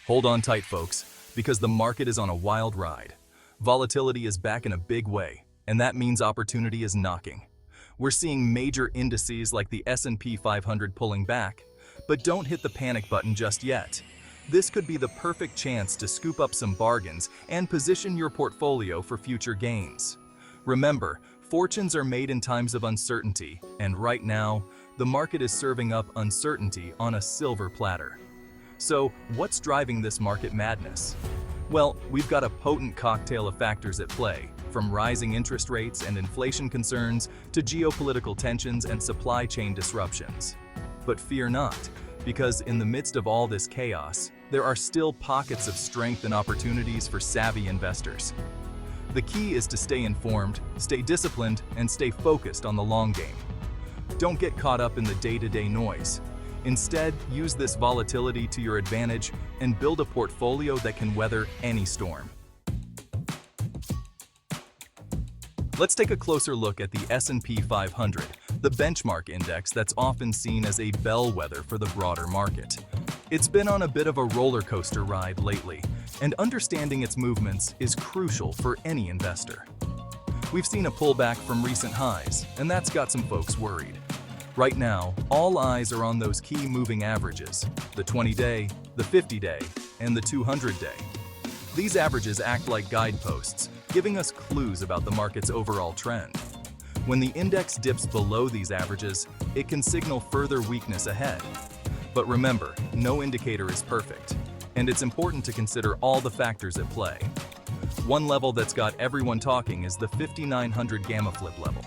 Hold on tight, folks, because the market is on a wild ride. Volatility is back in a big way, and that means opportunity is knocking. We're seeing major indices like the S&P 500 pulling back, but don't hit the panic button just yet. This could be the perfect chance to scoop up some bargains and position your portfolio for future gains. Remember, fortunes are made in times of uncertainty, and right now, the market is serving up uncertainty on a silver platter. So, what's driving this market madness? Well, we've got a potent cocktail of factors at play, from rising interest rates and inflation concerns to geopolitical tensions and supply chain disruptions. But fear not, because in the midst of all this chaos, there are still pockets of strength and opportunities for savvy investors. The key is to stay informed, stay disciplined, and stay focused on the long game. Don't get caught up in the day-to-day noise. Instead, use this volatility to your advantage and build a portfolio that can weather any storm. Let's take a closer look at the S&P 500, the benchmark index that's often seen as a bellwether for the broader market. It's been on a bit of a roller coaster ride lately, and understanding its movements is crucial for any investor. We've seen a pullback from recent highs, and that's got some folks worried. Right now, all eyes are on those key moving averages, the 20-day, the 50-day, and the 200-day. These averages act like guideposts, giving us clues about the market's overall trend. When the index dips below these averages, it can signal further weakness ahead. But remember, no indicator is perfect, and it's important to consider all the factors at play. One level that's got everyone talking is the 5900 gamma flip level.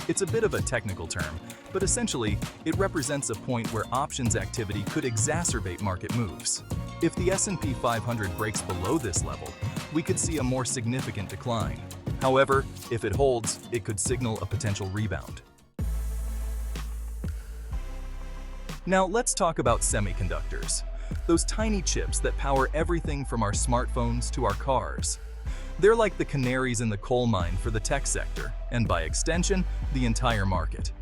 It's a bit of a technical term, but essentially, it represents a point where options activity could exacerbate market moves. If the S&P 500 breaks below this level, we could see a more significant decline. However, if it holds, it could signal a potential rebound. Now let's talk about semiconductors, those tiny chips that power everything from our smartphones to our cars. They're like the canaries in the coal mine for the tech sector, and by extension, the entire market.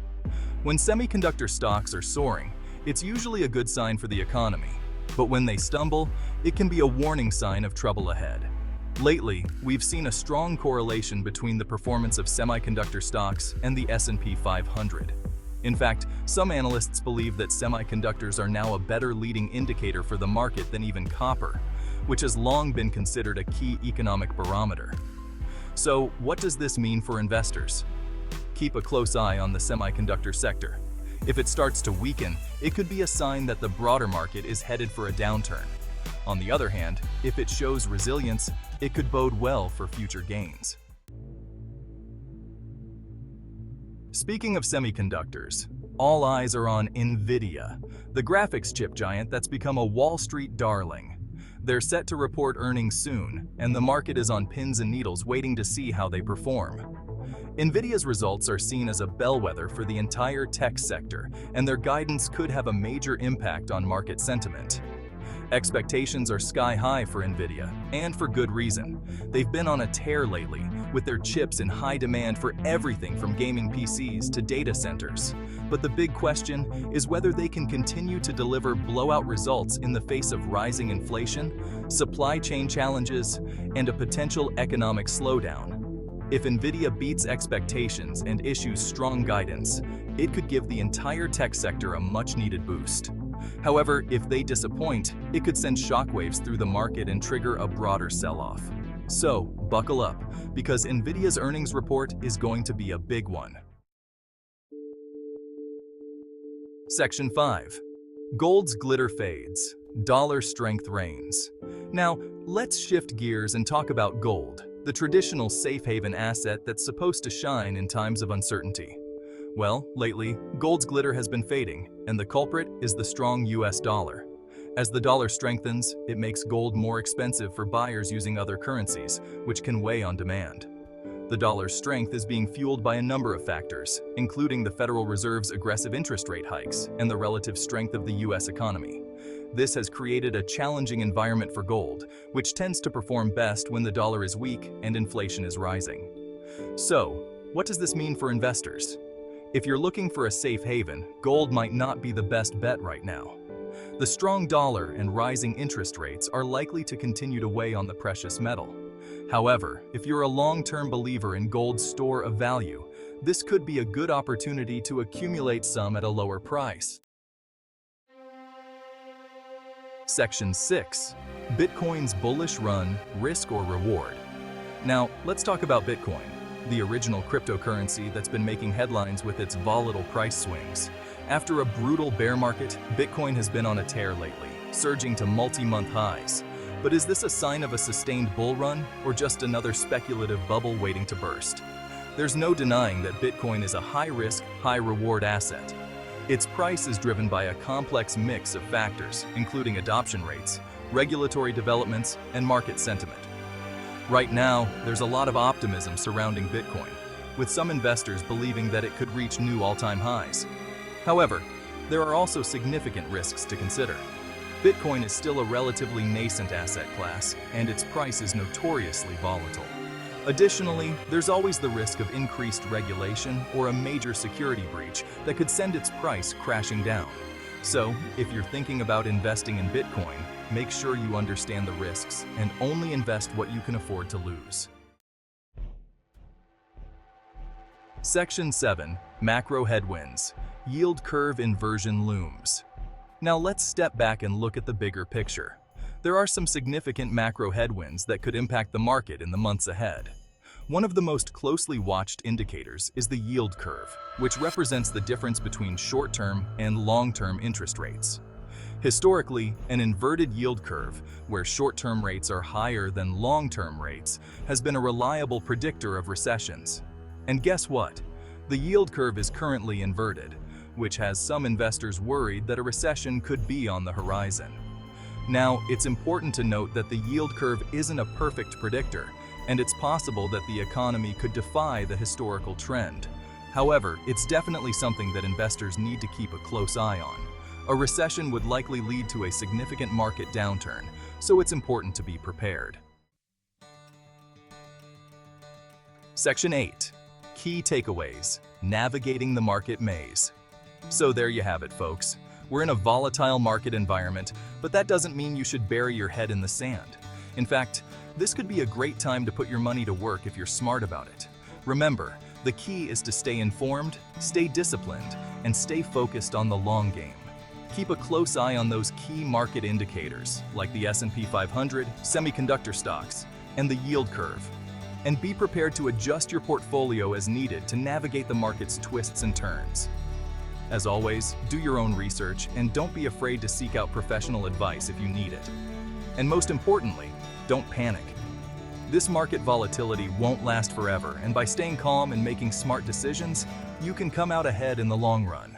When semiconductor stocks are soaring, it's usually a good sign for the economy. But when they stumble, it can be a warning sign of trouble ahead. Lately, we've seen a strong correlation between the performance of semiconductor stocks and the S&P 500. In fact, some analysts believe that semiconductors are now a better leading indicator for the market than even copper, which has long been considered a key economic barometer. So, what does this mean for investors? Keep a close eye on the semiconductor sector. If it starts to weaken, it could be a sign that the broader market is headed for a downturn. On the other hand, if it shows resilience, it could bode well for future gains. Speaking of semiconductors, all eyes are on NVIDIA, the graphics chip giant that's become a Wall Street darling. They're set to report earnings soon, and the market is on pins and needles waiting to see how they perform. NVIDIA's results are seen as a bellwether for the entire tech sector, and their guidance could have a major impact on market sentiment. Expectations are sky high for NVIDIA, and for good reason. They've been on a tear lately, with their chips in high demand for everything from gaming PCs to data centers. But the big question is whether they can continue to deliver blowout results in the face of rising inflation, supply chain challenges, and a potential economic slowdown. If NVIDIA beats expectations and issues strong guidance, it could give the entire tech sector a much-needed boost. However, if they disappoint, it could send shockwaves through the market and trigger a broader sell-off. So, buckle up, because NVIDIA's earnings report is going to be a big one. Section 5. Gold's glitter fades, dollar strength reigns. Now, let's shift gears and talk about gold, the traditional safe haven asset that's supposed to shine in times of uncertainty. Well, lately, gold's glitter has been fading, and the culprit is the strong US dollar. As the dollar strengthens, it makes gold more expensive for buyers using other currencies, which can weigh on demand. The dollar's strength is being fueled by a number of factors, including the Federal Reserve's aggressive interest rate hikes and the relative strength of the US economy. This has created a challenging environment for gold, which tends to perform best when the dollar is weak and inflation is rising. So, what does this mean for investors? If you're looking for a safe haven, gold might not be the best bet right now. The strong dollar and rising interest rates are likely to continue to weigh on the precious metal. However, if you're a long-term believer in gold's store of value, this could be a good opportunity to accumulate some at a lower price. Section 6. Bitcoin's bullish run, risk or reward. Now, let's talk about Bitcoin, the original cryptocurrency that's been making headlines with its volatile price swings. After a brutal bear market, Bitcoin has been on a tear lately, surging to multi-month highs. But is this a sign of a sustained bull run, or just another speculative bubble waiting to burst? There's no denying that Bitcoin is a high-risk, high-reward asset. Its price is driven by a complex mix of factors, including adoption rates, regulatory developments, and market sentiment. Right now, there's a lot of optimism surrounding Bitcoin, with some investors believing that it could reach new all-time highs. However, there are also significant risks to consider. Bitcoin is still a relatively nascent asset class, and its price is notoriously volatile. Additionally, there's always the risk of increased regulation or a major security breach that could send its price crashing down. So, if you're thinking about investing in Bitcoin, make sure you understand the risks and only invest what you can afford to lose. Section 7. Macro headwinds. Yield curve inversion looms. Now let's step back and look at the bigger picture. There are some significant macro headwinds that could impact the market in the months ahead. One of the most closely watched indicators is the yield curve, which represents the difference between short-term and long-term interest rates. Historically, an inverted yield curve, where short-term rates are higher than long-term rates, has been a reliable predictor of recessions. And guess what? The yield curve is currently inverted, which has some investors worried that a recession could be on the horizon. Now, it's important to note that the yield curve isn't a perfect predictor, and it's possible that the economy could defy the historical trend. However, it's definitely something that investors need to keep a close eye on. A recession would likely lead to a significant market downturn, so it's important to be prepared. Section 8. Key takeaways: navigating the market maze. So there you have it, folks. We're in a volatile market environment, but that doesn't mean you should bury your head in the sand. In fact, this could be a great time to put your money to work if you're smart about it. Remember, the key is to stay informed, stay disciplined, and stay focused on the long game. Keep a close eye on those key market indicators, like the S&P 500, semiconductor stocks, and the yield curve. And be prepared to adjust your portfolio as needed to navigate the market's twists and turns. As always, do your own research and don't be afraid to seek out professional advice if you need it. And most importantly, don't panic. This market volatility won't last forever, and by staying calm and making smart decisions, you can come out ahead in the long run.